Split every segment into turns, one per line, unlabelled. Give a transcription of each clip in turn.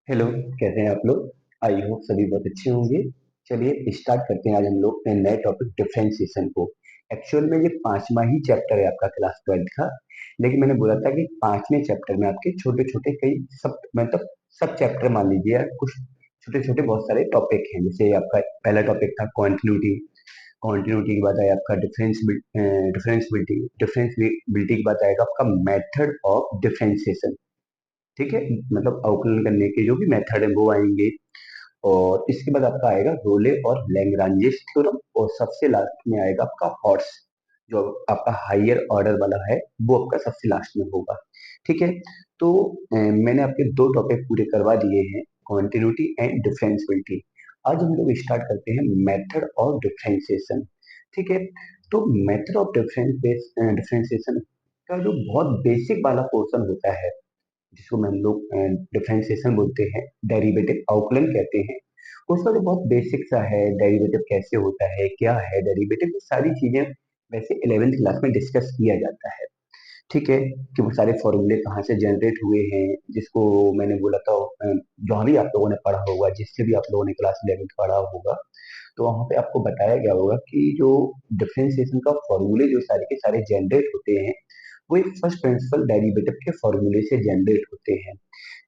Hello, कैसे हैं आप लोग? आई होप सभी बहुत अच्छे होंगे। चलिए स्टार्ट करते हैं आज हम लोग नए टॉपिक डिफरेंशिएशन को। एक्चुअल में ये पांचवा ही चैप्टर है आपका क्लास 12 का। लेकिन मैंने बोला था कि पांचवें चैप्टर में आपके छोटे छोटे कई सब मतलब सब चैप्टर मान लीजिए या कुछ छोटे छोटे बहुत सारे टॉपिक हैं। जैसे आपका पहला टॉपिक था कॉन्टिन्यूटी। कॉन्टिन्यूटी के बाद आया आपका डिफरेंशियबिलिटी। डिफरेंशियबिलिटी के बाद आएगा आपका मेथड ऑफ डिफरेंशिएशन। ठीक है, मतलब अवकलन करने के जो भी मेथड है वो आएंगे। और इसके बाद आपका आएगा रोले और लैग्रांजेस थ्योरम, और सबसे लास्ट में आएगा आपका हॉर्स। जो आपका हायर ऑर्डर वाला है वो आपका सबसे लास्ट में होगा। ठीक है, तो मैंने आपके दो टॉपिक पूरे करवा दिए हैं, कॉन्टिन्यूटी एंड डिफरेंशियबिलिटी। आज हम लोग स्टार्ट करते हैं मेथड ऑफ डिफरेंशिएशन। ठीक है, तो मेथड ऑफ डिफरेंशिएशन का जो बहुत बेसिक वाला पोर्शन होता है, जिसको हम लोग डिफरेंशिएशन बोलते हैं, डेरिवेटिव अवकलन कहते हैं। उसका जो बहुत बेसिक सा है, डेरिवेटिव कैसे होता है, क्या है डेरिवेटिव, ये सारी चीजें वैसे 11th क्लास में डिस्कस किया जाता है। ठीक है, कि वो सारे फॉर्मूले कहाँ से जनरेट हुए हैं, जिसको मैंने बोला था जहाँ भी आप लोगों ने पढ़ा होगा, जिससे भी आप लोगों ने क्लास 11th पढ़ा होगा, तो वहाँ पे आपको बताया गया होगा कि जो डिफरेंशिएशन का फॉर्मूले जो सारे के सारे जनरेट होते हैं, वो एक फर्स्ट प्रिंसिपल डेरिवेटिव के फॉर्मूले से जनरेट होते हैं।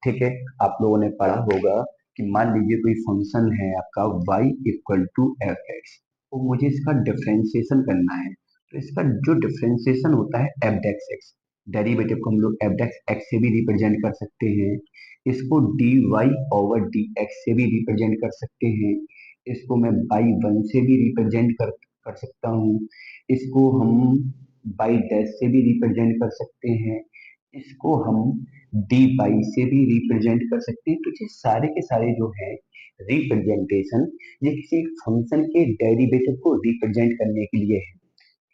ठीक है, आप लोगों ने पढ़ा होगा कि मान लीजिए कोई फंक्शन है आपका y equal to F X, तो मुझे इसका डिफरेंशिएशन करना है। तो इसका जो डिफरेंशिएशन होता है एफ डेक्स एक्स, डेरिवेटिव को हम लोग एफ डेक्स एक्स से भी रिप्रेजेंट कर सकते हैं। इसको D Y over D X से भी रिप्रेजेंट कर सकते हैं। इसको मैं बाई वन से भी रिप्रेजेंट कर सकता हूँ। इसको हम बाई डैश से भी रिप्रेजेंट कर सकते हैं। इसको हम डी बाई से भी रिप्रेजेंट कर सकते हैं। तो ये सारे के सारे जो है रिप्रेजेंटेशन, ये किसी फंक्शन के डेरिवेटिव को रिप्रेजेंट करने के लिए है।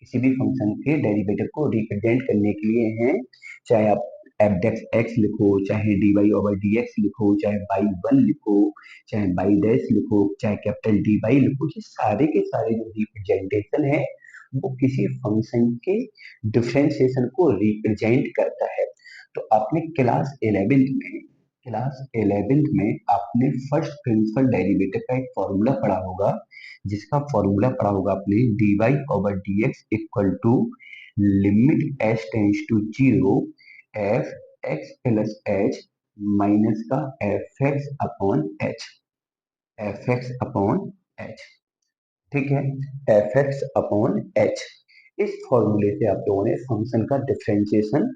किसी भी फंक्शन के डेरिवेटिव को रिप्रेजेंट करने के लिए है। चाहे आप एफ डेक्स एक्स लिखो, चाहे D Y over D x लिखो, चाहे बाई वन लिखो, चाहे बाई डैश लिखो, चाहे कैपिटल डी वाई लिखो, ये सारे के सारे जो रिप्रेजेंटेशन है वो किसी फंक्शन के डिफरेंशिएशन को रिप्रेजेंट करता है। तो आपने क्लास 11th में आपने फर्स्ट प्रिंसिपल डेरिवेटिव का एक फॉर्मूला पढ़ा होगा, जिसका फॉर्मूला पढ़ा होगा आपने dy over dx equal to limit h tends to zero f x plus h minus का एफ एक्स अपॉन एच। ठीक है, एफ एक्स अपॉन एच। इस फॉर्मूले से आप लोगों ने फंक्शन का डिफरेंशिएशन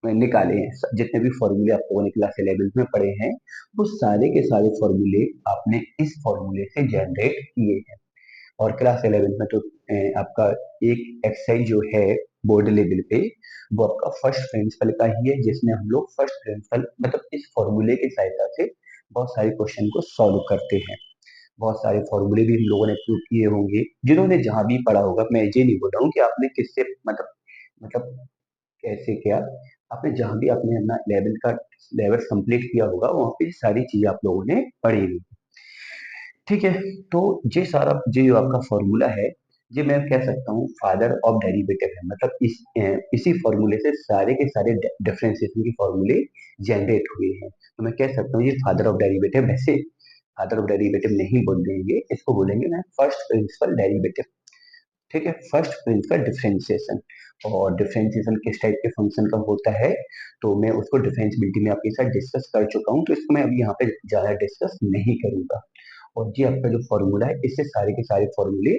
निकाले हैं। जितने भी फॉर्मूले आप लोगों ने क्लास 11th में पढ़े हैं, वो सारे के सारे फॉर्मूले आपने इस फॉर्मूले से जनरेट किए हैं। और क्लास 11th में तो आपका एक एक्सरसाइज जो है बोर्ड लेवल पे, वो आपका फर्स्ट प्रिंसिपल का ही है, जिसमें हम लोग फर्स्ट प्रिंसिपल मतलब इस फॉर्मूले की सहायता से बहुत सारे क्वेश्चन को सॉल्व करते हैं। बहुत सारे फॉर्मूले भी हम लोगों ने प्रूव किए होंगे, जिन्होंने जहां भी पढ़ा होगा। मैं ये नहीं बोल रहा हूँ कि आपने किससे मतलब कैसे क्या, आपने जहां भी आपने अपना लेवल का लेवल कंप्लीट किया होगा, वहां पे सारी चीजें आप लोगों ने पढ़ी हुई। ठीक है, तो ये जो आपका फॉर्मूला है, ये मैं कह सकता हूँ फादर ऑफ डेरिवेटिव है। मतलब इसी फॉर्मूले से सारे के सारे डिफरेंशिएशन के फॉर्मूले जनरेट हुए हैं। तो मैं कह सकता हूँ ये फादर ऑफ डेरिवेटिव। वैसे फादर ऑफ डेरिवेटिव नहीं बोल देंगे, इसको बोलेंगे मैं फर्स्ट प्रिंसिपल डेरिवेटिव। ठीक है, फर्स्ट प्रिंसिपल डिफरेंशिएशन। और डिफरेंशिएशन किस टाइप के फंक्शन का होता है, तो मैं उसको डिफरेंशियबिलिटी में आपके साथ डिस्कस कर चुका हूँ, तो इसको मैं अभी यहाँ पे ज्यादा डिस्कस नहीं करूंगा। और ये आपका जो फॉर्मूला है, इससे सारे के सारे फॉर्मूले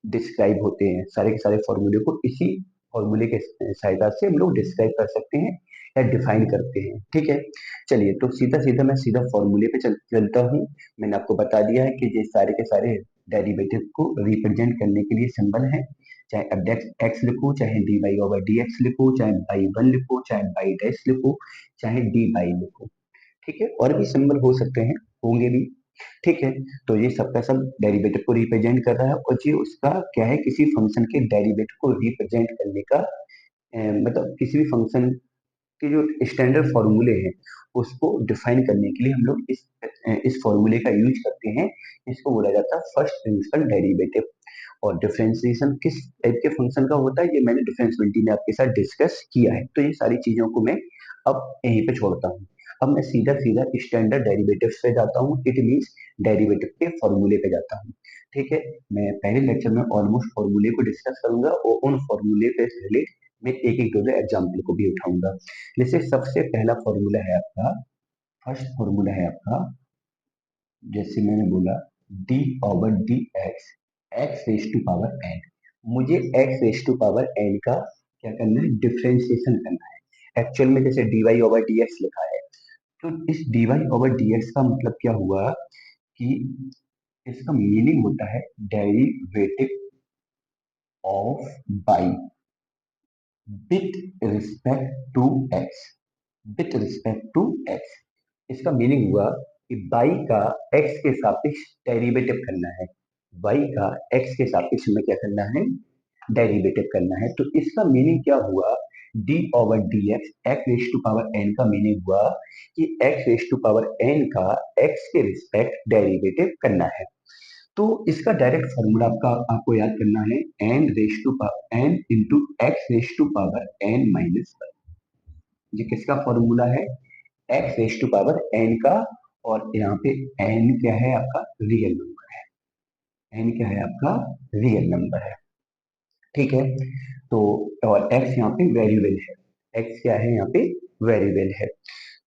डिस्क्राइब होते हैं। सारे के सारे फॉर्मूले को इसी फॉर्मूले के सहायता से हम लोग डिस्क्राइब कर सकते हैं या डिफाइन करते हैं। ठीक है, चलिए तो सीधा सीधा मैं सीधा फॉर्मूले पे चलता हूँ। मैंने आपको बता दिया है कि ये सारे के सारे डेरिवेटिव को रिप्रेजेंट करने के लिए सिंबल है। चाहे एफ एक्स लिखो, चाहे D Y over D x लिखो, चाहे बाई वन लिखो, चाहे बाई डैश लिखो, चाहे डी बाई लिखो। ठीक है, और भी सिंबल हो सकते हैं, होंगे भी। ठीक है, तो ये सबका सब डेरिवेटिव को रिप्रेजेंट कर रहा है, और ये उसका क्या है, किसी फंक्शन के डेरिवेटिव को रिप्रेजेंट करने का मतलब किसी भी फंक्शन के जो स्टैंडर्ड फॉर्मूले हैं उसको डिफाइन करने के लिए हम लोग इस फॉर्मूले का यूज करते हैं। इसको बोला जाता है फर्स्ट प्रिंसिपल डेरिवेटिव। और डिफरेंशिएशन किस टाइप के फंक्शन का होता है, ये मैंने डिफरेंशियबिलिटी में आपके साथ डिस्कस किया है। तो ये सारी चीजों को मैं अब यहीं पे छोड़ता हूँ। अब मैं सीधा सीधा स्टैंडर्ड डेरिवेटिव्स पे जाता हूँ, इट मीन्स डेरिवेटिव के फॉर्मूले पे जाता हूँ। ठीक है, मैं पहले लेक्चर में ऑलमोस्ट फॉर्मूले को डिस्कस करूंगा और उन फॉर्मूले पे रिलेट मैं एक एक दो एग्जाम्पल को भी उठाऊंगा। जैसे सबसे पहला फॉर्मूला है आपका, फर्स्ट फॉर्मूला है आपका, जैसे मैंने बोला d over D x, x raise to power n. मुझे x raise to power n का क्या करना है, डिफरेंशिएशन करना है। एक्चुअल में जैसे d Y over D x लिखा है, तो इस dy ओवर dx का मतलब क्या हुआ कि इसका मीनिंग होता है derivative of y with respect to x, with respect to x. इसका मीनिंग हुआ कि बाई का एक्स के सापेक्ष डेरिवेटिव करना है, बाई का एक्स के सापेक्ष में क्या करना है, डेरिवेटिव करना है। तो इसका मीनिंग क्या हुआ, d over D x, x raise to power n का मीनिंग हुआ कि x raise to power n का एक्स के रिस्पेक्ट डेरिवेटिव करना है। तो इसका डायरेक्ट फॉर्मूला आपको याद करना है, n raise to power n into x raise to power n minus one. ये किसका फॉर्मूला है, x raise to power n का, और यहाँ पे एन क्या है आपका, रियल नंबर है, एन क्या है आपका, रियल नंबर है। ठीक है, तो और x यहाँ पे वेरिएबल है, x क्या है यहाँ पे, वेरिएबल है।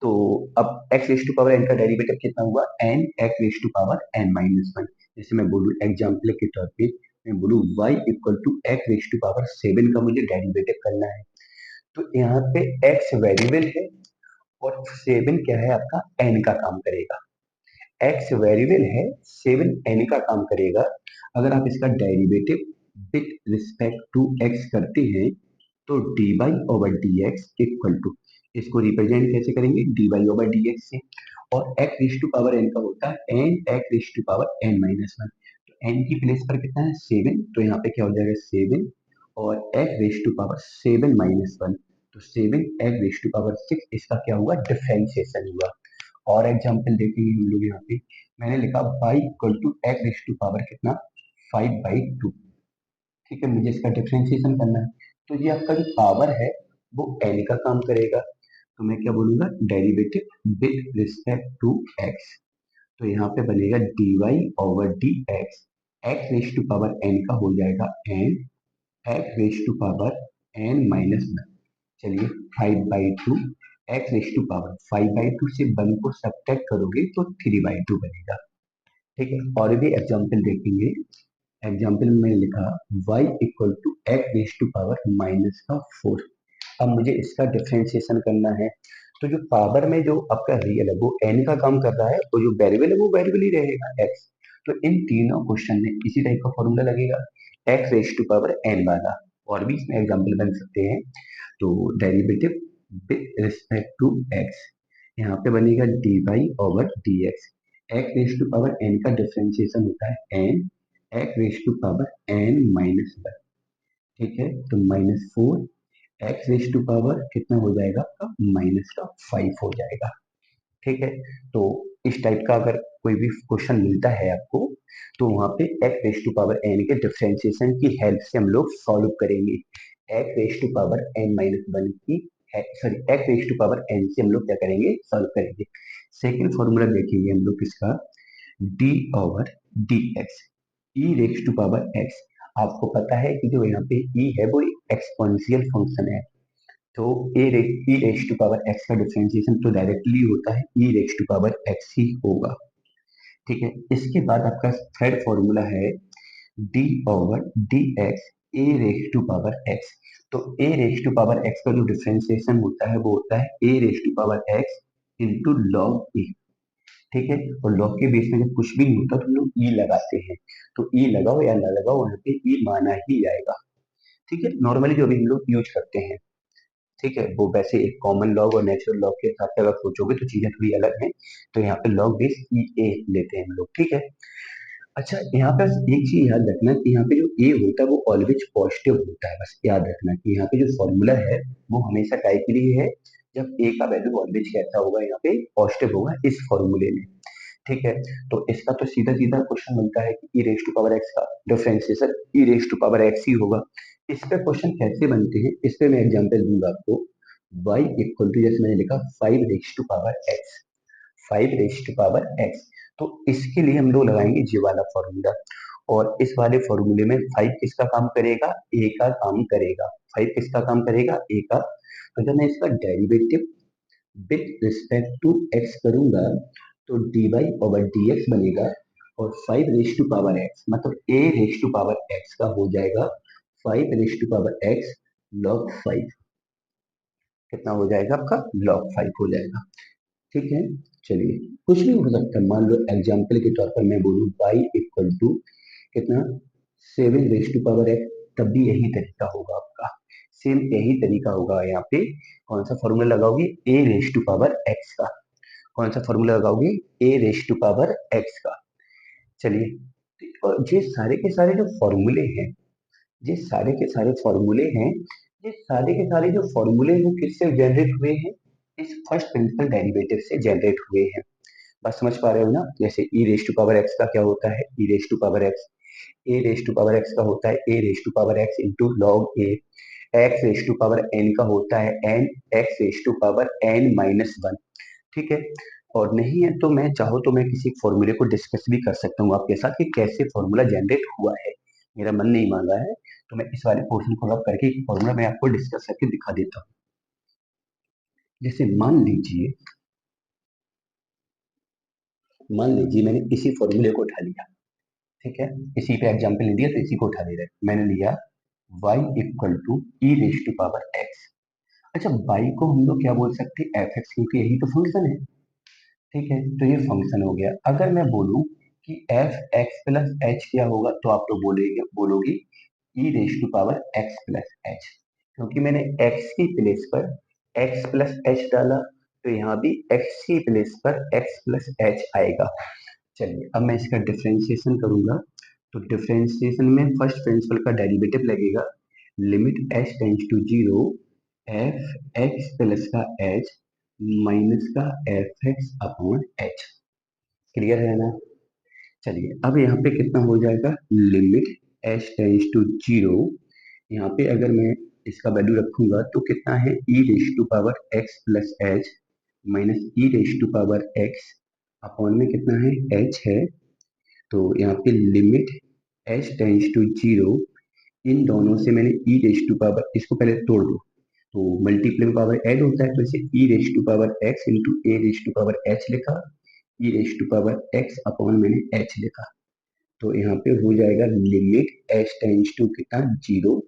तो अब x raise to power n का डेरिवेटिव कितना हुआ, n x raise to power n minus one. जैसे मैं बोलूँ एग्जाम्पल के तौर पे, मैं बोलूँ y equal to x raise to power 7 का मुझे डेरिवेटिव करना है। तो यहाँ पे x वेरिएबल है और 7 क्या है आपका, n का काम करेगा। x वेरिएबल है, 7 n का काम करेगा। अगर आप इसका derivative with respect to x करते हैं तो dy over dx equal to, इसको रिप्रेजेंट कैसे करेंगे, dy ओवर dx से, और x raise to power n का होता है n x raise to power n minus one. तो n की प्लेस पर कितना है, 7, तो यहाँ पे क्या हो जाएगा 7, और x raise to power 7 minus one, तो 7 x रेस टू पावर 6, इसका क्या हुआ, डिफरेंशिएशन हुआ। और एग्जाम्पल देखेंगे हम लोग, यहाँ पे मैंने लिखा y equal to x raise to power कितना, 5/2। ठीक है, मुझे इसका डिफरेंशिएशन करना है, तो ये आपका जो पावर है वो n का काम करेगा। तो मैं क्या बोलूंगा, derivative with respect to x। तो यहाँ पे बनेगा dy over D x, x raise to power n का हो जाएगा n, x raise to power n minus one. चलिए 5/2, एक्स रेस टू पावर 5/2 से 1 को सब्ट्रैक्ट करोगे तो 3/2 बनेगा। ठीक है, और भी एग्जाम्पल देखेंगे। एग्जाम्पल में मैंने लिखा y equal to x raise to power minus का 4। अब मुझे इसका डिफरेंशिएशन करना है, तो जो पावर में जो आपका रियल है वो n का काम कर रहा है, और जो वेरिएबल है वो वेरिएबल ही रहेगा x। तो इन तीनों क्वेश्चन में इसी टाइप का फॉर्मूला लगेगा, x raise to power n वाला। और भी इसमें एग्जाम्पल बन सकते हैं। तो derivative with respect to x, यहाँ पे बनेगा dy over dx, x raise to power n का डिफरेंशिएशन होता है n x raise to power n minus one. ठीक है, तो -4 एक्स रेस टू पावर कितना हो जाएगा आपका, माइनस का 5 हो जाएगा। ठीक है, तो इस टाइप का अगर कोई भी क्वेश्चन मिलता है आपको, तो वहां पे x raise to power n के डिफरेंशिएशन की हेल्प से हम लोग सॉल्व करेंगे। X raise to power n minus one की, sorry, x raise to power n से हम लोग क्या करेंगे, सॉल्व करेंगे। सेकेंड फॉर्मूला देखेंगे हम लोग किसका, d over D x, e raise to power x. आपको पता है कि जो यहाँ पे ई है वो एक्सपोनेंशियल फंक्शन है, तो e raise to power x का डिफरेंशिएशन तो डायरेक्टली होता है e raise to power x ही होगा। ठीक है, इसके बाद आपका थर्ड फॉर्मूला है d over D x a raise to power x. तो a raise to power x का जो डिफरेंशिएशन होता है वो होता है a raise to power x into log a. ठीक है, और लॉग के बेस में जब कुछ भी नहीं होता तो हम लोग ई लगाते हैं, तो ई लगाओ या ना लगाओ वहां पे ई माना ही जाएगा। ठीक है, नॉर्मली जो भी हम लोग यूज करते हैं। ठीक है, वो वैसे एक कॉमन लॉग और नेचुरल लॉग के हिसाब से अगर सोचोगे तो चीजें थोड़ी अलग हैं। तो यहाँ पे लॉग बेस ई ए लेते हैं हम लोग। ठीक है, अच्छा यहाँ पे एक चीज याद रखना कि यहाँ पे जो ए होता है वो ऑलवेज पॉजिटिव होता है। बस याद रखना कि यहाँ पे जो फॉर्मूला है वो हमेशा काय के लिए है, जब ए का वैल्यू ऑलवेज कैसा होगा, यहाँ पे पॉजिटिव होगा इस फॉर्मूले में। ठीक है, तो इसका तो सीधा सीधा क्वेश्चन बनता है कि e raise to power x का differentiation e raise to power x ही होगा। इस पे क्वेश्चन कैसे बनते हैं, इस पे मैं एग्जांपल दूंगा आपको। y इक्वल टू, जैसे मैंने लिखा 5 raise to power x, 5 raise to power x। तो इसके लिए हम लोग लगाएंगे ये वाला फॉर्मूला, और इस वाले फॉर्मूले में 5 किसका काम करेगा, a का काम करेगा। 5 किसका काम करेगा, a का। तो जब मैं इसका derivative with respect to x करूंगा तो dy ओवर dx बनेगा, और 5 रेज टू पावर x मतलब a raise to power x का हो जाएगा 5 raise to power x log 5। कितना हो जाएगा आपका, लॉग 5 हो जाएगा। ठीक है, चलिए कुछ भी हो सकता है। मान लो एग्जाम्पल के तौर पर मैं बोलूँ y इक्वल टू कितना, 7 रेज टू पावर x, तब भी यही तरीका होगा आपका, सेम यही तरीका होगा। यहाँ पे कौन सा फॉर्मूला लगाओगे, a raise to power x का। कौन सा फॉर्मूला लगाओगे, a raise to power x का। चलिए, और ये सारे के सारे जो फॉर्मूले हैं, ये सारे के सारे फॉर्मूले हैं, ये सारे के सारे जो फॉर्मूले हैं वो किससे जनरेट हुए हैं, इस फर्स्ट प्रिंसिपल डेरिवेटिव से जनरेट हुए हैं। बस समझ पा रहे हो ना। जैसे e raise to power x का क्या होता है, e raise to power x, a raise to power x का होता है a raise to power x इंटू लॉग a, x raise to power n का होता है n x raise to power n-1। ठीक है, और नहीं है तो मैं चाहो तो मैं किसी फॉर्मूले को डिस्कस भी कर सकता हूँ आपके साथ कि कैसे फॉर्मूला जनरेट हुआ है। मेरा मन नहीं मान रहा है, तो मैं इस वाले पोर्शन को रब करके फॉर्मूला मैं आपको डिस्कस करके दिखा देता हूँ। जैसे मान लीजिए मैंने इसी फॉर्मूले को उठा लिया। ठीक है, इसी पे एग्जाम्पल नहीं दिया तो इसी को उठा ले रहे, मैंने लिया y equal to e raise to power x। अच्छा, y को हम लोग क्या बोल सकते हैं, एफ एक्स, क्योंकि यही तो फंक्शन है। ठीक है, तो ये फंक्शन हो गया। अगर मैं बोलूं कि एफ एक्स प्लस एच क्या होगा, तो आप तो बोलोगी e raise to power x plus h, क्योंकि मैंने एक्स की प्लेस पर एक्स प्लस एच डाला, तो यहाँ भी एक्स की प्लेस पर एक्स प्लस एच आएगा। चलिए, अब मैं इसका डिफरेंशिएशन करूंगा, तो डिफरेंशिएशन में फर्स्ट प्रिंसिपल का डेरिवेटिव लगेगा, limit h tends to zero, f x plus का एच माइनस का f x upon h. Clear है ना। चलिए, अब यहाँ पे कितना हो जाएगा, limit h tends to zero, यहाँ पे अगर मैं इसका वैल्यू रखूंगा तो कितना है, e raise to power x plus h minus e raise to power x upon में कितना है, एच है। तो यहाँ पे limit h tends to zero, इन दोनों से मैंने ई रेज टू पावर, इसको पहले तोड़ दो, तो मल्टीप्लाई में पावर ऐड होता है, तो इसे e raise to power x into a raise to power h लिखा, e raise to power x upon मैंने एच लिखा। तो यहाँ पे हो जाएगा लिमिट एच टेंड्स टू कितना, zero,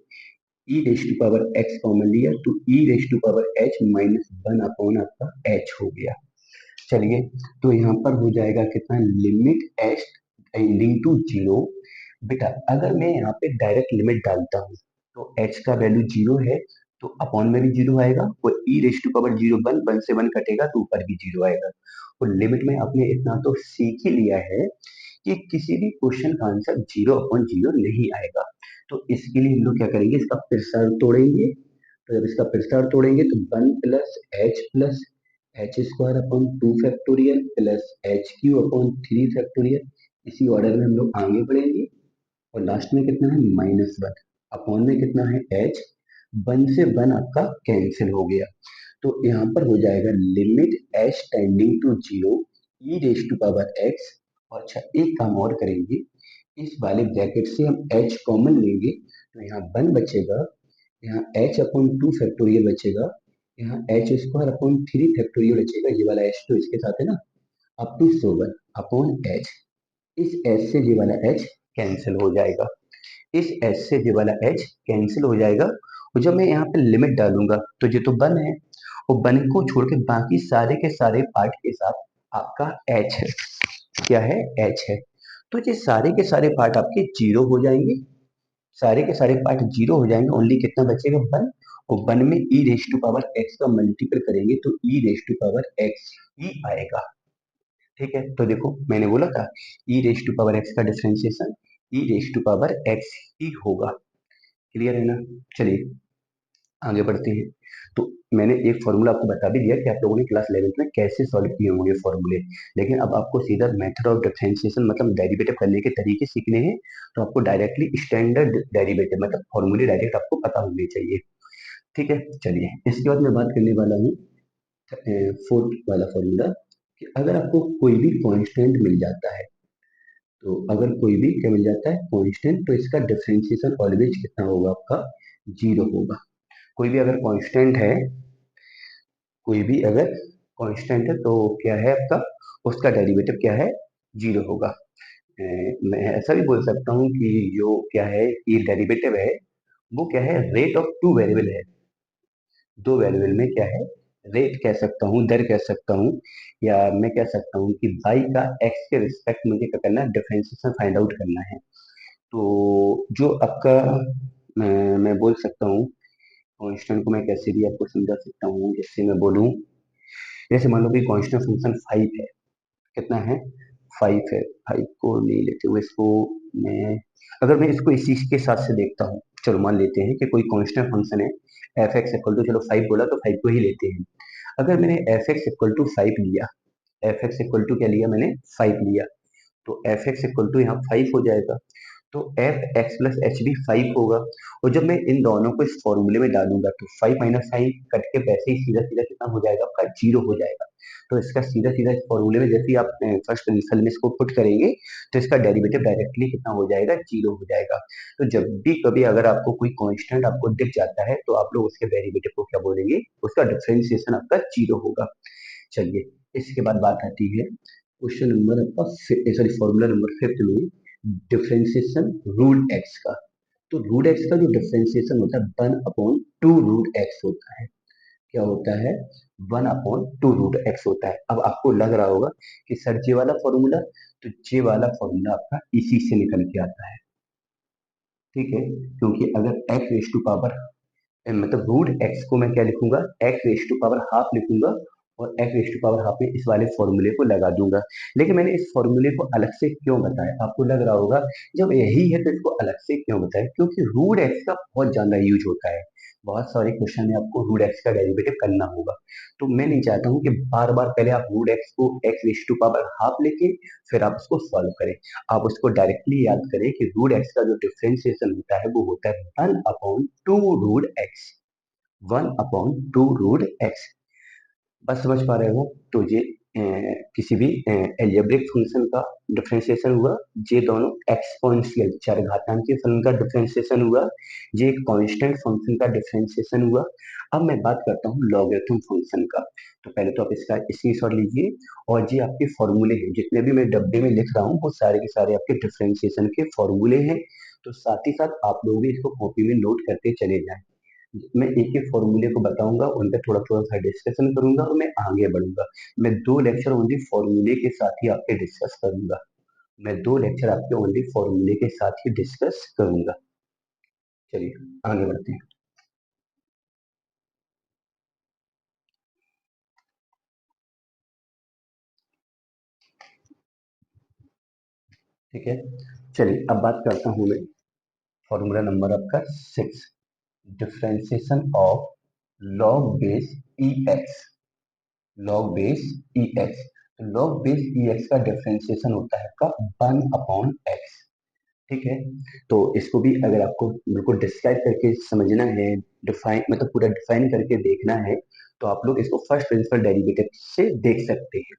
e raise to power x common लिया तो e raise to power h -1 upon आपका एच हो गया। चलिए, तो यहाँ पर हो जाएगा कितना, limit h tending to zero. बेटा अगर मैं यहाँ पे डायरेक्ट लिमिट डालता हूँ तो एच का वैल्यू जीरो है, तो अपॉन में भी जीरो आएगा, और e raise to power zero, one one से वन कटेगा तो ऊपर भी जीरो आएगा। और लिमिट में आपने इतना तो सीख ही लिया है कि किसी भी क्वेश्चन का आंसर जीरो अपॉन जीरो नहीं आएगा। तो इसके लिए हम लोग क्या करेंगे, इसका प्रसार तोड़ेंगे। तो जब इसका प्रसार तोड़ेंगे तो one plus H square upon two factorial plus H Q upon three factorial, इसी ऑर्डर में हम लोग आगे बढ़ेंगे। और लास्ट में कितना है, -1 अपॉन में कितना है, एच, वन से वन आपका कैंसिल हो गया। तो यहाँ पर हो जाएगा limit h tending to zero, e raise to power x. और अच्छा, एक काम और करेंगे, इस वाले ब्रैकेट से हम एच कॉमन लेंगे, तो यहाँ वन बचेगा, यहाँ एच अपॉन टू फैक्टोरियल बचेगा, यहाँ h square upon three factorial बचेगा, ये वाला एच तो इसके साथ है ना, up to seven upon h. इस एच से ये वाला एच कैंसिल हो जाएगा, इस एच से ये वाला एच कैंसिल हो जाएगा। और जब मैं यहाँ पे लिमिट डालूंगा तो ये तो वन है, और वन को छोड़ के बाकी सारे के सारे पार्ट के साथ आपका एच है। क्या है, एच है। तो ये सारे के सारे पार्ट आपके जीरो हो जाएंगे, सारे के सारे पार्ट जीरो हो जाएंगे, ओनली कितना बचेगा, वन। और वन में e raise to power x का मल्टीपल करेंगे तो e raise to power x ही आएगा। ठीक है, तो देखो मैंने बोला था e raise to power x का differentiation e raise to power x ही होगा। क्लियर है ना। चलिए आगे बढ़ते हैं। तो मैंने एक फॉर्मूला आपको बता भी दिया कि आप लोगों ने क्लास 11th में कैसे सॉल्व किए होंगे फॉर्मूले, लेकिन अब आपको सीधा मेथड ऑफ डिफरेंशिएशन मतलब डेरिवेटिव करने के तरीके सीखने हैं। तो आपको डायरेक्टली स्टैंडर्ड डेरिवेटिव मतलब फॉर्मूले डायरेक्ट आपको पता होने चाहिए। ठीक है। चलिए इसके बाद मैं बात करने वाला हूँ फोर्थ वाला फॉर्मूला, कि अगर आपको कोई भी कांस्टेंट मिल जाता है, तो अगर कोई भी क्या मिल जाता है कांस्टेंट, तो इसका डिफरेंशिएशन ऑलवेज कितना होगा आपका, जीरो होगा। कोई भी अगर कांस्टेंट है, कोई भी अगर कांस्टेंट है तो क्या है आपका, उसका डेरिवेटिव क्या है, जीरो होगा। मैं ऐसा भी बोल सकता हूँ कि जो क्या है, ये डेरिवेटिव है, वो क्या है, रेट ऑफ टू वेरिएबल है। दो वेरिएबल में क्या है, रेट कह सकता हूँ, दर कह सकता हूँ, या मैं कह सकता हूँ कि y का x के रिस्पेक्ट मुझे क्या करना है, डिफरेंशिएशन फाइंड आउट करना है। तो जो आपका मैं बोल सकता हूँ, कांस्टेंट को मैं कैसे भी आपको समझा सकता हूँ, जैसे मैं बोलूँ, जैसे मान लो कि कांस्टेंट फंक्शन 5 है, कितना है, 5 है। 5 को नहीं लेते हुए इसको, मैं अगर मैं इसको इसी के साथ से देखता हूँ, चलो मान लेते हैं कि कोई कांस्टेंट फंक्शन है, एफ एक्स इक्वल टू, चलो 5 बोला तो 5 को ही लेते हैं। अगर मैंने एफ एक्स इक्वल टू 5 लिया, एफ एक्स इक्वल टू क्या लिया मैंने, 5 लिया, तो एफ एक्स इक्वल टू यहाँ 5 हो जाएगा। तो एफ एक्स प्लस एच भी 5 होगा। और जब मैं इन दोनों को इस फॉर्मूले में डालूंगा तो 5 माइनस 5 कट के वैसे ही सीधा सीधा कितना हो जाएगा आपका, जीरो हो जाएगा। तो इसका सीधा सीधा इस फॉर्मूले में जैसे ही आप फर्स्ट इनिशियल में इसको पुट करेंगे, तो इसका डेरिवेटिव डायरेक्टली कितना हो जाएगा, जीरो हो जाएगा। तो जब भी कभी अगर आपको कोई कांस्टेंट आपको दिख जाता है, तो आप लोग उसके डेरिवेटिव को क्या बोलेंगे, उसका डिफरेंशिएशन आपका जीरो होगा। चलिए इसके बाद बात आती है क्वेश्चन नंबर आपका, सॉरी फॉर्मूला नंबर फिफ्थ में, डिफरेंशिएशन रूट एक्स का। तो रूट एक्स का जो डिफरेंशिएशन होता है, one upon two root x होता है। क्या होता है, one upon two root x होता है। अब आपको लग रहा होगा कि सर ये वाला फॉर्मूला, तो ये वाला फॉर्मूला आपका इसी से निकल के आता है, ठीक है। क्योंकि अगर एक्स रेस टू पावर, मतलब रूट एक्स को मैं क्या लिखूंगा, x raise to power half लिखूंगा, और x raise to power half में इस वाले फॉर्मूले को लगा दूंगा। लेकिन मैंने इस फॉर्मूले को अलग से क्यों बताया, आपको लग रहा होगा जब यही है तो इसको अलग से क्यों बताया, क्योंकि रूट एक्स का बहुत ज्यादा यूज होता है। बहुत सारे क्वेश्चन में आपको रूट एक्स का डेरिवेटिव करना होगा। तो मैं नहीं चाहता हूँ कि बार बार पहले आप रूट एक्स को x raise to power half लेके फिर आप उसको सॉल्व करें। आप उसको डायरेक्टली याद करें कि रूट एक्स का जो डिफरेंशिएशन होता है वो होता है one upon two root x, one upon two root x. बस समझ पा रहे हो, तो ये किसी भी एल्जेब्रिक फंक्शन का डिफरेंशिएशन हुआ, ये दोनों एक्सपोनेंशियल चर घातांकीय फलन का डिफरेंशिएशन हुआ, ये एक कांस्टेंट फंक्शन का डिफरेंशिएशन हुआ। अब मैं बात करता हूँ लॉगरिथम फंक्शन का। तो पहले तो आप इसका स्क्रीनशॉट लीजिए, और ये आपके फॉर्मूले हैं, जितने भी मैं डब्बे में लिख रहा हूँ वो सारे के सारे आपके डिफरेंशिएशन के फॉर्मूले हैं। तो साथ ही साथ आप लोग भी इसको कॉपी में नोट करते चले जाएं। मैं एक एक फॉर्मूले को बताऊंगा, उन पर थोड़ा थोड़ा सा डिस्कशन करूंगा और मैं आगे बढ़ूंगा। मैं दो लेक्चर ओनली फॉर्मूले के साथ ही आपके डिस्कस करूंगा। मैं दो लेक्चर आपके ओनली फॉर्मूले के साथ ही डिस्कस करूंगा। चलिए आगे बढ़ते हैं। ठीक है, चलिए अब बात करता हूँ मैं फॉर्मूला नंबर आपका 6, differentiation of log base E x, log base E x. तो लॉग बेस ई एक्स का डिफरेंशिएशन होता है आपका वन अपॉन एक्स, ठीक है। तो इसको भी अगर आपको बिल्कुल डिस्क्राइब करके समझना है, डिफाइन मतलब पूरा डिफाइन करके देखना है, तो आप लोग इसको फर्स्ट प्रिंसिपल डेरिवेटिव से देख सकते हैं,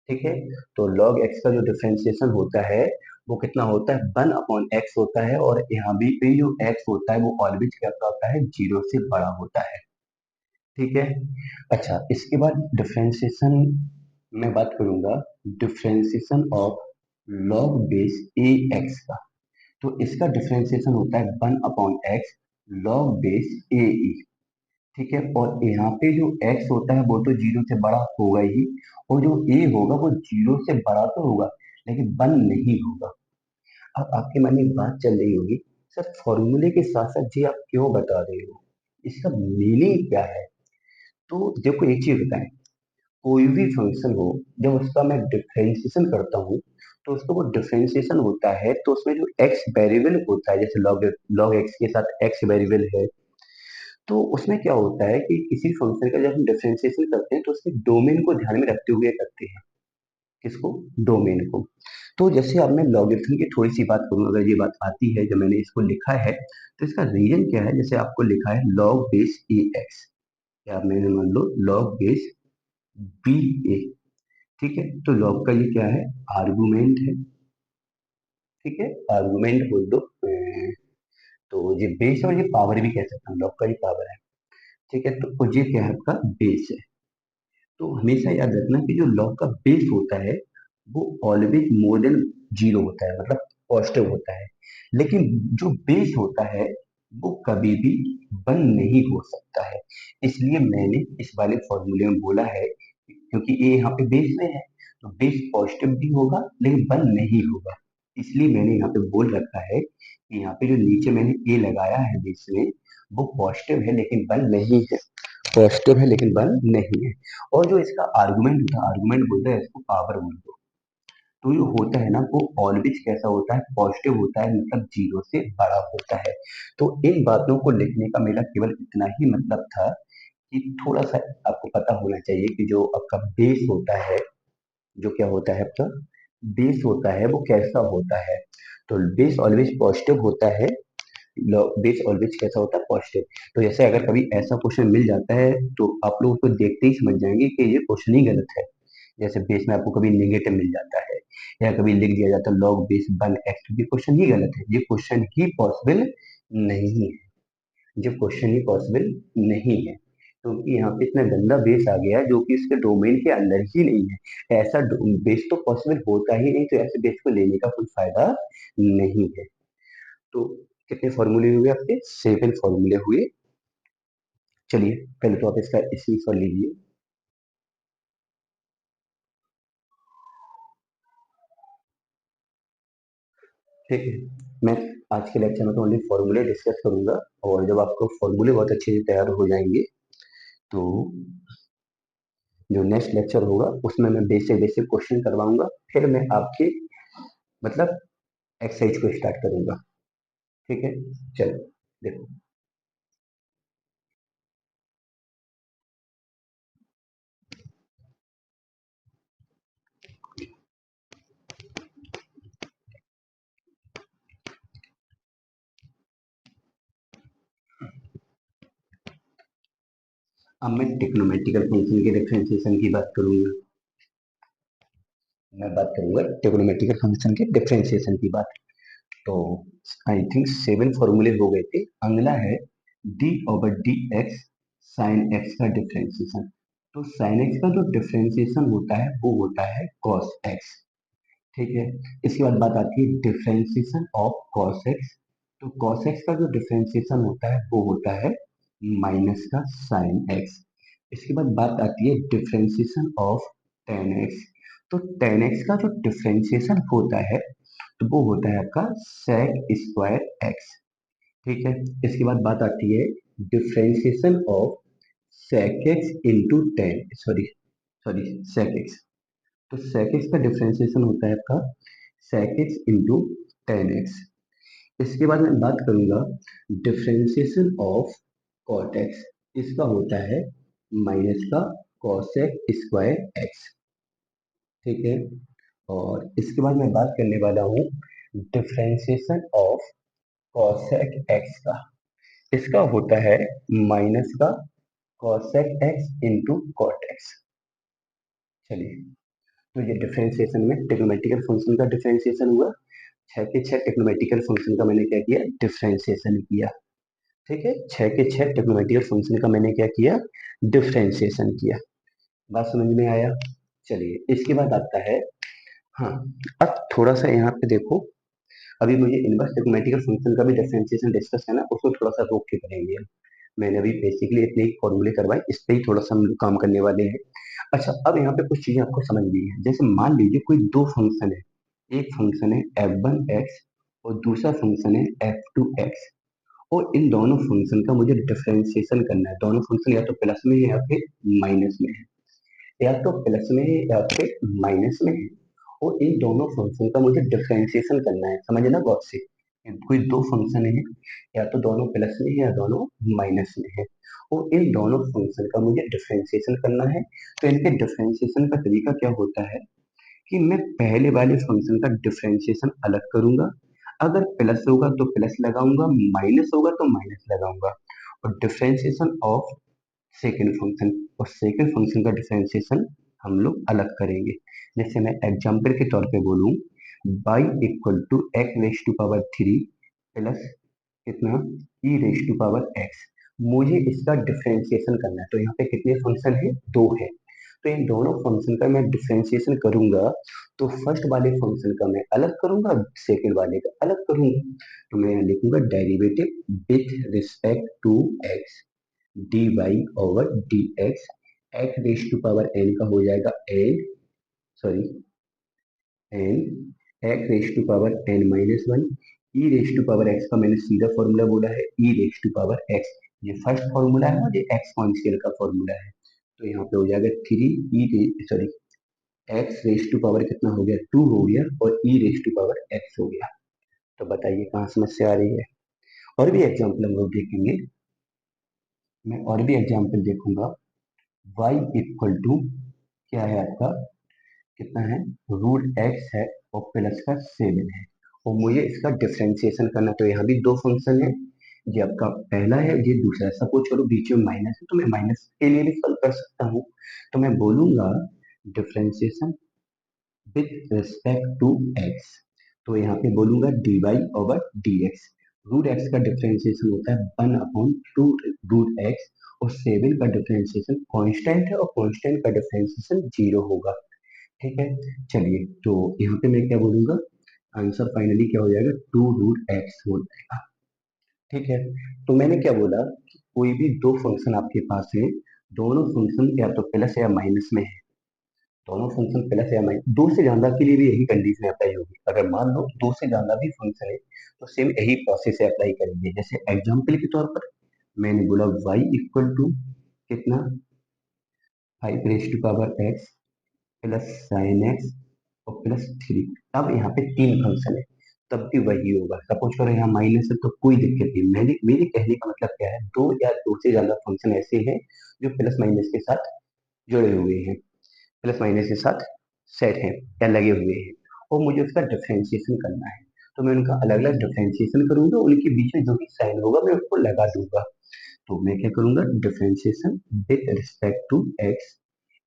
ठीक है। तो log x का जो डिफरेंशिएशन होता है वो कितना होता है, वन अपॉन एक्स होता है, और यहाँ भी पे जो x होता है वो ऑलवेज क्या होता है, जीरो से बड़ा होता है, ठीक है। अच्छा इसके बाद डिफरेंशिएशन मैं बात करूंगा, differentiation of log base a x का। तो इसका डिफरेंशिएशन होता है one upon x log base a e, ठीक है। और यहाँ पे जो x होता है वो तो जीरो से बड़ा होगा ही, और जो a होगा वो जीरो से बड़ा तो होगा लेकिन वन नहीं होगा। अब आपके मन में एक बात चल रही होगी, सर फॉर्मूले के साथ साथ ये आप क्यों बता रहे हो, इसका मीनिंग क्या है। तो देखो एक चीज बताएं, कोई भी फंक्शन हो, जब उसका मैं डिफरेंशिएशन करता हूँ, तो उसका वो डिफरेंशिएशन होता है तो उसमें जो एक्स वेरिएबल होता है, जैसे लॉग लॉग एक्स के साथ एक्स वेरिएबल है, तो उसमें क्या होता है कि किसी फंक्शन का जब हम डिफरेंशिएशन करते हैं तो उसके डोमेन को ध्यान में रखते हुए करते हैं, किसको? डोमेन को। तो जैसे अब मैं लॉगरिथम की थोड़ी सी बात करूँ, अगर ये बात आती है जब मैंने इसको लिखा है तो इसका रीजन क्या है? जैसे आपको लिखा है लॉग बेस ए एक्स, या मैंने मान लो लॉग बेस बी ए। ठीक है, तो लॉग का ये क्या है? आर्गुमेंट है। ठीक है, आर्गुमेंट बोल दो। तो ये बेस और ये पावर भी कह सकते हैं, लॉग का ये पावर है। ठीक है, तो ये क्या है? आपका बेस है। तो हमेशा याद रखना कि जो लॉग का बेस होता है वो ऑलवेज मोर देन जीरो होता है, मतलब पॉजिटिव होता है। लेकिन जो बेस होता है वो कभी भी वन नहीं हो सकता है। इसलिए मैंने इस वाले फॉर्मूले में बोला है, क्योंकि ये यहाँ पे बेस में है तो बेस पॉजिटिव भी होगा लेकिन वन नहीं होगा। इसलिए मैंने यहाँ पे बोल रखा है कि यहाँ पे जो नीचे मैंने ए लगाया है बेस में, वो पॉजिटिव है लेकिन वन नहीं है। पॉजिटिव है लेकिन वन नहीं है। और जो इसका आर्गुमेंट होता है, आर्गुमेंट बोलते हैं इसको पावर बोल दो। तो जो होता है ना वो ऑलवेज कैसा होता है? पॉजिटिव होता है, मतलब जीरो से बड़ा होता है। तो इन बातों को लिखने का मेरा केवल इतना ही मतलब था कि थोड़ा सा आपको पता होना चाहिए कि जो आपका बेस होता है, जो क्या होता है आपका बेस होता है वो कैसा होता है। तो बेस ऑलवेज पॉजिटिव होता है। बेस ऑलवेज कैसा होता है? पॉजिटिव। तो जैसे अगर कभी ऐसा क्वेश्चन मिल जाता है तो आप लोग उसको देखते ही समझ जाएंगे कि ये क्वेश्चन ही गलत है। जैसे बेस में आपको कभी नेगेटिव मिल जाता है या कभी लिख दिया जाता है लॉग बेस वन एक्स, तो ये क्वेश्चन ही गलत है, ये क्वेश्चन ही पॉसिबल नहीं है। ये क्वेश्चन ही पॉसिबल नहीं है क्योंकि यहाँ पे इतना गंदा बेस आ गया है जो कि इसके डोमेन के अंदर ही नहीं है। ऐसा बेस तो पॉसिबल होता ही नहीं, तो ऐसे बेस को लेने का कोई फायदा नहीं है। तो कितने फॉर्मूले हुए आपके? 7 फॉर्मूले हुए। चलिए पहले तो आप इसका इसी पर लीजिए। ठीक है, मैं आज के लेक्चर में तो ओनली फॉर्मूले डिस्कस करूंगा, और जब आपको फॉर्मूले बहुत अच्छे से तैयार हो जाएंगे तो जो नेक्स्ट लेक्चर होगा उसमें मैं बेसिक बेसिक क्वेश्चन करवाऊंगा, फिर मैं आपके मतलब एक्सरसाइज को स्टार्ट करूंगा। ठीक है, चलो देखो। अब मैं ट्रिग्नोमेट्रिकल फंक्शन के डिफरेंशिएशन की बात करूंगा। मैं बात करूंगा ट्रिग्नोमेट्रिकल फंक्शन के डिफरेंशिएशन की बात। तो आई थिंक 7 फॉर्मूले हो गए थे। अगला है d over D x sine x का डिफरेंशिएशन। तो साइन एक्स का जो डिफरेंशिएशन होता है वो होता है कॉस एक्स। ठीक है, इसके बाद बात आती है डिफरेंशिएशन ऑफ कॉस एक्स। तो कॉस एक्स का जो डिफरेंशिएशन होता है वो होता है माइनस का साइन एक्स। इसके बाद बात आती है डिफरेंशिएशन ऑफ टेन एक्स। तो टेन एक्स का जो डिफरेंशिएशन होता है तो वो होता है आपका sec स्क्वायर एक्स। ठीक है, इसके बाद बात आती है differentiation of sec x into ten, sorry sorry sec x. तो sec एक्स का डिफरेंशिएशन होता है आपका sec x into ten x. इसके बाद मैं बात करूंगा डिफरेंशिएशन ऑफ cot एक्स। इसका होता है माइनस का cosec स्क्वायर एक्स। ठीक है, और इसके बाद मैं बात करने वाला हूँ डिफरेंशिएशन ऑफ cosec एक्स का। इसका होता है माइनस का cosec x into cot x. चलिए, तो ये डिफरेंशिएशन में ट्रिग्नोमेट्रिकल फंक्शन का डिफरेंशिएशन हुआ। छह के छह ट्रिग्नोमेट्रिकल फंक्शन का मैंने क्या किया? डिफरेंशिएशन किया। ठीक है, छह के छह ट्रिग्नोमेट्रिकल फंक्शन का मैंने क्या किया? डिफरेंशिएशन किया। बात समझ में आया? चलिए, इसके बाद आता है, हाँ, अब थोड़ा सा यहाँ पे देखो। अभी मुझे इनवर्स ट्रिग्नोमेट्रिकल फंक्शन का भी डिफरेंशिएशन डिस्कस है ना, उसको थोड़ा सा रोक के करेंगे। मैंने अभी बेसिकली इतने ही फॉर्मूले करवाए, इस पे ही थोड़ा सा हम लोग काम करने वाले हैं। अच्छा, अब यहाँ पे कुछ चीजें आपको समझ नहीं है। जैसे मान लीजिए कोई दो फंक्शन है, एक फंक्शन है f1x और दूसरा फंक्शन है f2x, और इन दोनों फंक्शन का मुझे डिफरेंशिएशन करना है। दोनों फंक्शन या तो प्लस में है या फिर माइनस में है, या तो प्लस में है या फिर माइनस में है, और इन दोनों फंक्शन का मुझे डिफरेंशिएशन करना है। समझना गौर से, कोई दो फंक्शन है, या तो दोनों प्लस में है या दोनों माइनस में है, और इन दोनों फंक्शन का मुझे डिफरेंशिएशन करना है। तो इनके डिफरेंशिएशन का तरीका क्या होता है कि मैं पहले वाले फंक्शन का डिफरेंशिएशन अलग करूंगा, अगर प्लस होगा तो प्लस लगाऊंगा, माइनस होगा तो माइनस लगाऊंगा, और डिफरेंशिएशन ऑफ सेकेंड फंक्शन, और सेकेंड फंक्शन का डिफरेंशिएशन हम लोग अलग करेंगे। जैसे मैं एग्जाम्पल के तौर पे बोलूं, y equal to x raise to power three plus कितना e raise to power x, मुझे इसका डिफरेंशिएशन करना है। तो यहाँ पे कितने फंक्शन है, दो है। तो इन दोनों फंक्शन का मैं डिफरेंशिएशन करूंगा, तो फर्स्ट वाले फंक्शन का मैं अलग करूंगा, सेकंड वाले का अलग करूंगा। तो मैं यहाँ लिखूंगा derivative with respect to x d Y over D x, x raise to power n का हो जाएगा एन, sorry n x raise to power n minus one, e raise to power x का मैंने सीधा फॉर्मूला बोला है e raise to power x, ये फर्स्ट फॉर्मूला है और ये एक्सपोनेंशियल का फॉर्मूला है। तो यहाँ पे हो जाएगा three e, sorry x raise to power कितना हो गया, टू हो गया, और e raise to power x हो गया। तो बताइए कहाँ समस्या आ रही है। और भी एग्जाम्पल हम लोग देखेंगे, मैं और भी एग्जाम्पल देखूंगा। y इक्वल टू क्या है आपका, कितना है, रूट एक्स है और प्लस का सेवन है, और मुझे इसका डिफरेंशिएशन करना। तो यहाँ भी दो फंक्शन है, ये आपका पहला है, ये दूसरा है। सपोज करो बीच में माइनस है, तो मैं माइनस के लिए भी सॉल्व कर सकता हूँ। तो मैं बोलूंगा differentiation with respect to x, तो यहाँ पे बोलूंगा d Y over D x. Root x का डिफरेंशिएशन होता है one upon two root x, और सेवन का डिफरेंशिएशन कांस्टेंट है, और कांस्टेंट का डिफरेंशिएशन जीरो होगा। ठीक है, चलिए तो यहाँ पे मैं क्या बोलूंगा, आंसर फाइनली क्या हो जाएगा, टू रूट एक्स हो जाएगा। ठीक है, तो मैंने क्या बोला कि कोई भी दो फंक्शन आपके पास है, दोनों फंक्शन या तो प्लस या माइनस में है, दोनों फंक्शन प्लस या माइनस, दो से ज्यादा के लिए भी यही कंडीशन अप्लाई होगी। अगर मान लो दो से ज्यादा भी फंक्शन है, तो सेम यही प्रोसेस से अप्लाई करेंगे। जैसे एग्जाम्पल के तौर पर मैंने बोला y इक्वल टू कितना, five raise to power x plus sine x और प्लस थ्री। अब यहाँ पे तीन फंक्शन है, तब भी वही होगा। सपोज करो यहाँ माइनस है तो कोई दिक्कत नहीं। मेरे कहने का मतलब क्या है, दो या दो से ज्यादा फंक्शन ऐसे हैं जो प्लस माइनस के साथ जुड़े हुए हैं, प्लस माइनस के साथ सेट हैं या लगे हुए हैं, और मुझे उसका डिफरेंशिएशन करना है। तो मैं उनका अलग अलग डिफरेंशिएशन करूंगा, उनके बीच में जो भी साइन होगा मैं उसको लगा दूंगा। तो मैं क्या करूंगा, differentiation with respect to x,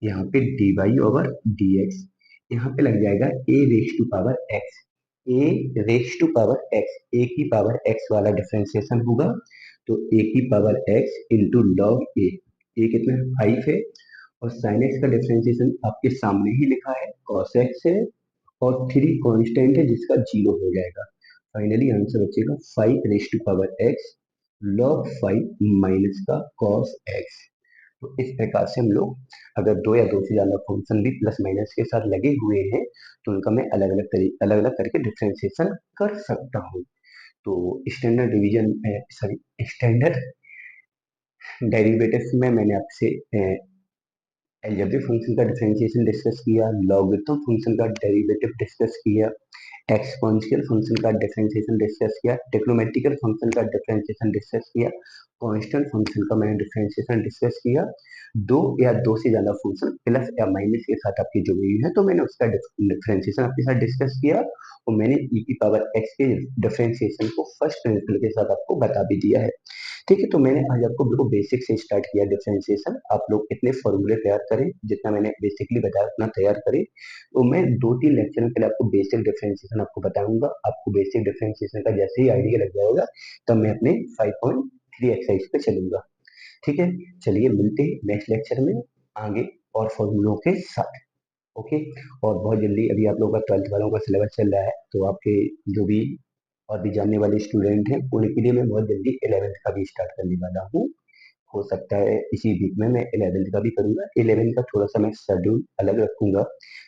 यहाँ पे d Y over D x, यहाँ पे लग जाएगा a raise to power x, a raise to power x, a की पावर एक्स वाला डिफरेंशिएशन होगा। तो ए की power x into log a कितना है, फाइव है, और साइन एक्स का डिफरेंशिएशन आपके सामने ही लिखा है, कॉस एक्स है, और थ्री कांस्टेंट है जिसका जीरो हो जाएगा। फाइनली आंसर बचेगा five raise to power x log five minus का कॉस एक्स। तो इस प्रकार से हम लोग अगर दो या दो से ज्यादा फंक्शन भी प्लस माइनस के साथ लगे हुए हैं, तो उनका मैं अलग अलग करके डिफरेंशिएशन कर सकता हूँ। तो standard division, sorry standard derivatives में मैंने आपसे अलजेब्रिक फंक्शन का डिफरेंशिएशन डिस्कस किया, लॉगरिथम फंक्शन का डेरिवेटिव डिस्कस किया, एक्सपोनेंशियल फंक्शन का डिफरेंशिएशन डिस्कस किया, ट्रिग्नोमेट्रिकल फंक्शन का डिफरेंशिएशन डिस्कस किया, कांस्टेंट फंक्शन का मैंने डिफरेंशिएशन डिस्कस किया। दो या दो से ज्यादा फंक्शन प्लस या माइनस के साथ आपकी जुड़ी हुई है, तो मैंने उसका डिफरेंशिएशन आपके साथ डिस्कस किया, और मैंने ई की पावर एक्स के डिफरेंशिएशन को फर्स्ट प्रिंसिपल के साथ आपको बता भी दिया है। ठीक है, तो मैंने आज आपको बिल्कुल बेसिक से स्टार्ट किया डिफरेंशिएशन। आप लोग इतने फॉर्मूले तैयार करें, जितना मैंने बेसिकली बताया उतना तैयार करें। तो मैं दो तीन लेक्चर में पहले आपको बेसिक डिफरेंशिएशन आपको बताऊंगा, आपको बेसिक डिफरेंशिएशन का जैसे ही आइडिया लग जाएगा, तब मैं अपने 5.3 एक्सरसाइज पे चलूंगा। ठीक है, चलिए मिलते हैं नेक्स्ट लेक्चर में आगे और फॉर्मूलों के साथ। ओके, और बहुत जल्दी अभी आप लोगों का 12th वालों का सिलेबस चल रहा है, तो आपके जो भी और भी जानने वाले स्टूडेंट हैं उनके लिए मैं बहुत जल्दी 11th का भी स्टार्ट करने वाला हूँ। हो सकता है इसी वीक में मैं 11th का भी करूंगा। 11th का थोड़ा सा मैं शेड्यूल अलग रखूंगा,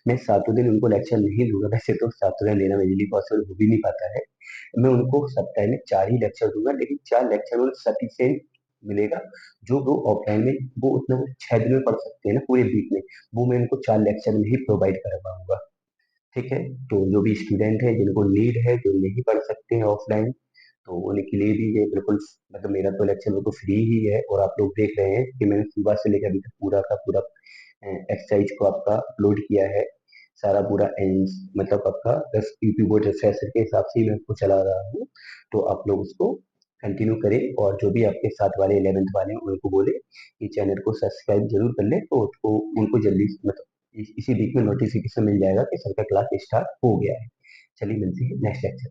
मैं सातों दिन उनको लेक्चर नहीं दूंगा, वैसे तो सातों दिन लेना मेरे लिए पॉसिबल हो भी नहीं पाता है। मैं उनको सप्ताह में चार ही लेक्चर दूंगा, लेकिन चार लेक्चर उन्हें सफिशिएंट मिलेगा। जो वो ऑफलाइन में वो उतना वो 6 दिन में पढ़ सकते हैं ना पूरे वीक में, वो मैं उनको चार लेक्चर में ही प्रोवाइड कर पाऊंगा। ठीक है, तो जो भी स्टूडेंट है जिनको नीड है, जो नहीं पढ़ सकते हैं ऑफलाइन, तो उनके लिए भी ये बिल्कुल, मतलब मेरा तो लेक्चर बिल्कुल फ्री ही है। और आप लोग देख रहे हैं कि मैंने सुबह से लेकर अभी तक पूरा का पूरा एक्सरसाइज को आपका अपलोड किया है, सारा पूरा एंड मतलब आपका बस यूपी बोर्ड रिफ्रेशर के हिसाब से ही मैं उसको चला रहा हूँ। तो आप लोग उसको कंटिन्यू करें और जो भी आपके साथ वाले 11th वाले हैं उनको बोले कि चैनल को सब्सक्राइब जरूर कर ले, तो उसको उनको जल्दी मतलब इसी वीक में नोटिफिकेशन मिल जाएगा कि सर का क्लास स्टार्ट हो गया है। चलिए मिलते हैं नेक्स्ट लेक्चर।